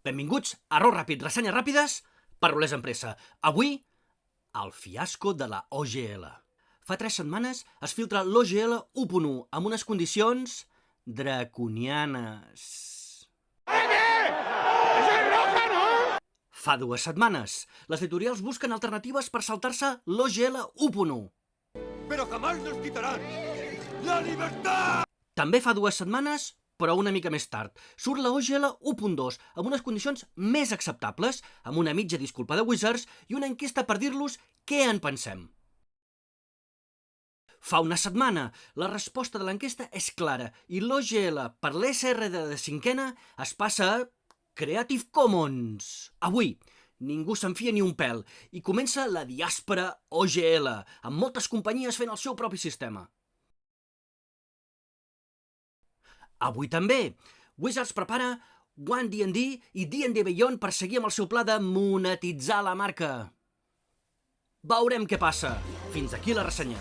Benvinguts a Raw Ràpid, ressenyes ràpides per rolers en pressa. Avui, el fiasco de la OGL. Fa 3 setmanes es filtra l'OGL 1.1 amb unes condicions draconianes. Fa 2 setmanes, les editorials busquen alternatives per saltar-se l'OGL 1.1. Pero jamás nos quitarán la libertad. També fa 2 setmanes, però una mica més tard, surt la OGL 1.2 amb unes condicions més acceptables, amb una mitja disculpa de Wizards i una enquesta per dir-los què en pensem. Fa una setmana, la resposta de l'enquesta és clara i l'OGL per l'SRD de cinquena es passa a Creative Commons. Avui, ningú se'n fia ni un pèl i comença la diàspora OGL, amb moltes companyies fent el seu propi sistema. Avui també, Wizards prepara One D&D i D&D Beyond per seguir amb el seu pla de monetitzar la marca. Veurem què passa. Fins aquí la ressenya.